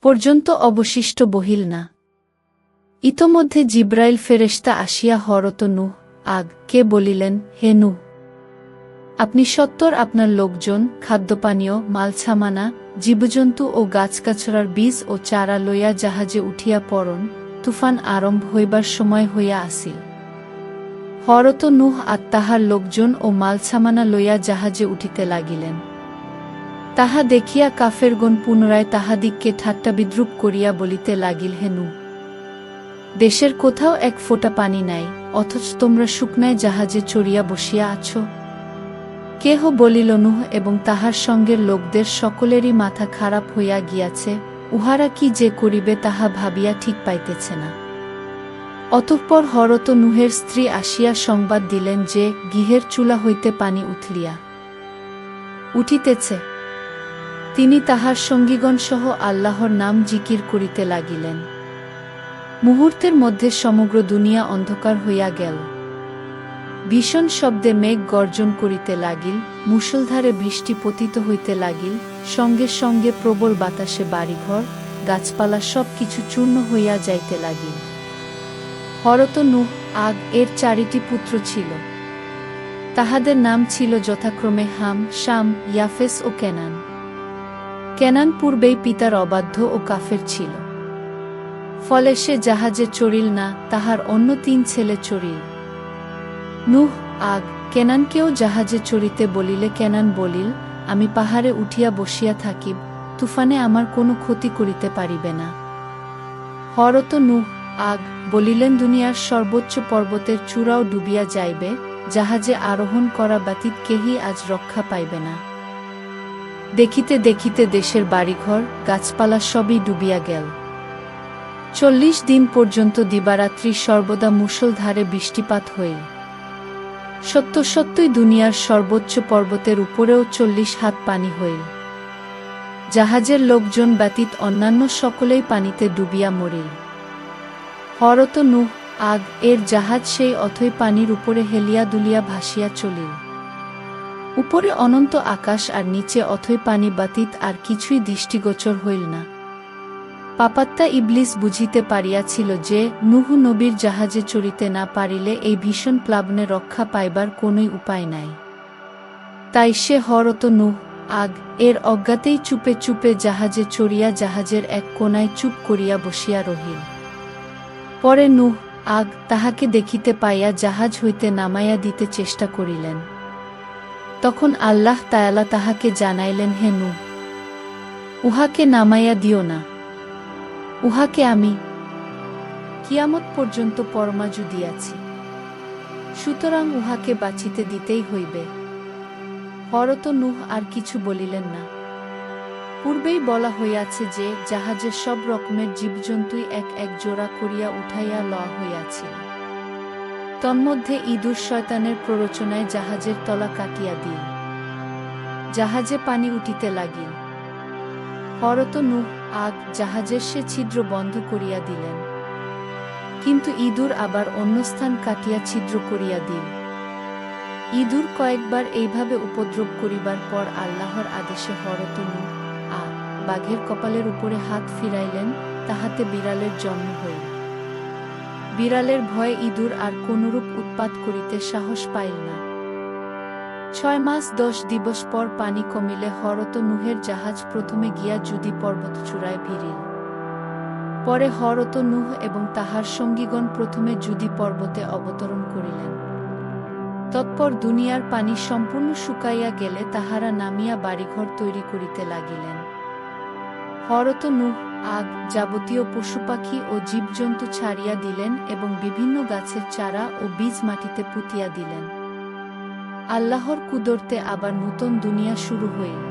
পর্যন্ত অবশিষ্ট বহিল না। ইতোমধ্যে জিব্রাইল ফেরেশতা আসিয়া হরত নূহ কে বলিলেন, হে নূহ, আপনি সত্বর আপনার লোকজন, খাদ্যপানীয়, মালছামানা, জীবজন্তু ও গাছগাছড়ার বীজ ও চারা লইয়া জাহাজে উঠিয়া পড়ন, তুফান আরম্ভ হইবার সময় হইয়া আসিল। হরত নূহ তাহার লোকজন ও মালছামানা লইয়া জাহাজে উঠিতে লাগিলেন। তাহা দেখিয়া কাফেরগণ পুনরায় তাহাদিগকে ঠাট্টা বিদ্রূপ করিয়া বলিতে লাগিল, হে নূহ, দেশের কোথাও এক ফোঁটা পানি নাই, অথচ তোমরা শুকনায় জাহাজে চড়িয়া বসিয়া আছ। কেহ বলিল, নূহ এবং তাহার সঙ্গের লোকদের সকলেরই মাথা খারাপ হইয়া গিয়াছে, উহারা কি যে করিবে তাহা ভাবিয়া ঠিক পাইতেছে না। অতঃপর হরত নূহের স্ত্রী আসিয়া সংবাদ দিলেন যে গৃহের চুলা হইতে পানি উঠিতেছে। তিনি তাহার সঙ্গীগণ সহ আল্লাহর নাম জিকির করিতে লাগিলেন। মুহূর্তের মধ্যে সমগ্র দুনিয়া অন্ধকার হইয়া গেল। ভীষণ শব্দে মেঘ গর্জন করিতে লাগিল, মুষলধারে বৃষ্টি পতিত হইতে লাগিল, সঙ্গে সঙ্গে প্রবল বাতাসে বাড়িঘর, গাছপালা সব কিছু চূর্ণ হইয়া যাইতে লাগিল। হরত নূহ এর 4টি পুত্র ছিল। তাহাদের নাম ছিল যথাক্রমে হাম, শাম, ইয়াফেস ও কেনান। কেনান পূর্বেই পিতার অবাধ্য ও কাফের ছিল। ফলে সে জাহাজে চড়িল না, তাহার অন্য 3 ছেলে চড়িল। নূহ কেনানকেও জাহাজে চড়িতে বলিলে কেনান বলিল, আমি পাহাড়ে উঠিয়া বসিয়া থাকিব, তুফানে আমার কোনো ক্ষতি করিতে পারিবে না। হরত নূহ বলিলেন, দুনিয়ার সর্বোচ্চ পর্বতের চূড়াও ডুবিয়া যাইবে, জাহাজে আরোহণ করা ব্যতীত কেহই আজ রক্ষা পাইবে না। দেখিতে দেখিতে দেশের বাড়িঘর, গাছপালা সবই ডুবিয়া গেল। 40 দিন পর্যন্ত দিবারাত্রি সর্বদা মুষলধারে বৃষ্টিপাত হইল। সত্যই দুনিয়ার সর্বোচ্চ পর্বতের উপরেও 40 হাত পানি হইল। জাহাজের লোকজন ব্যতীত অন্যান্য সকলেই পানিতে ডুবিয়া মরিল। হরত নূহ এর জাহাজ সেই অথই পানির উপরে হেলিয়া দুলিয়া ভাসিয়া চলিল। উপরে অনন্ত আকাশ আর নিচে অথই পানি ব্যতীত আর কিছুই দৃষ্টিগোচর হইল না। পাপাত্তা ইবলিস বুঝিতে পারিয়াছিল যে নূহ নবীর জাহাজে চড়িতে না পারিলে এই ভীষণ প্লাবনে রক্ষা পাইবার কোনই উপায় নাই। তাই সে হরত নূহ এর অজ্ঞাতেই চুপে চুপে জাহাজে চড়িয়া জাহাজের এক কোণায় চুপ করিয়া বসিয়া রহিল। পরে নূহ তাহাকে দেখিতে পাইয়া জাহাজ হইতে নামাইয়া দিতে চেষ্টা করিলেন। তখন আল্লাহ তাআলা তাহাকে জানাইলেন, হে নূহ, উহাকে নামাইয়া দিও না, উহাকে আমি কিয়ামত পর্যন্ত পরমাজু দিয়াছি, সুতরাং উহাকে বাঁচিতে দিতেই হইবে। হরত নূহ আর কিছু বলিলেন না। পূর্বেই বলা হইয়াছে যে জাহাজের সব রকমের জীবজন্তুই এক এক জোড়া করিয়া উঠাইয়া লওয়া হইয়াছিল। তন্মধ্যে ইঁদুর শয়তানের প্ররোচনায় জাহাজের তলা কাটিয়া দিল। জাহাজে পানি উঠিতে লাগিল। হরত নূহ জাহাজের সে ছিদ্র বন্ধ করিয়া দিলেন, কিন্তু ইঁদুর আবার অন্য স্থান কাটিয়া ছিদ্র করিয়া দিল। ইঁদুর কয়েকবার এইভাবে উপদ্রব করিবার পর আল্লাহর আদেশে হরত নূহ বাঘের কপালের উপরে হাত ফিরাইলেন, তাহাতে বিড়ালের জন্ম হইল। বিড়ালের ভয়ে ইঁদুর আর কোনরূপ উৎপাত করিতে সাহস পাইল না। 6 মাস 10 দিবস পর পানি কমিলে হরত নূহের জাহাজ প্রথমে গিয়া জুদি পর্বত চূড়ায় ভিড়িল। পরে হরত নূহ এবং তাহার সঙ্গীগণ প্রথমে জুদি পর্বতে অবতরণ করিলেন। তৎপর দুনিয়ার পানি সম্পূর্ণ শুকাইয়া গেলে তাহারা নামিয়া বাড়িঘর তৈরি করিতে লাগিলেন। হরত নূহ যাবতীয় পশুপাখি ও জীবজন্তু ছাড়িয়া দিলেন এবং বিভিন্ন গাছের চারা ও বীজ মাটিতে পুঁতিয়া দিলেন। আল্লাহর কুদরতে আবার নূতন দুনিয়া শুরু হইল।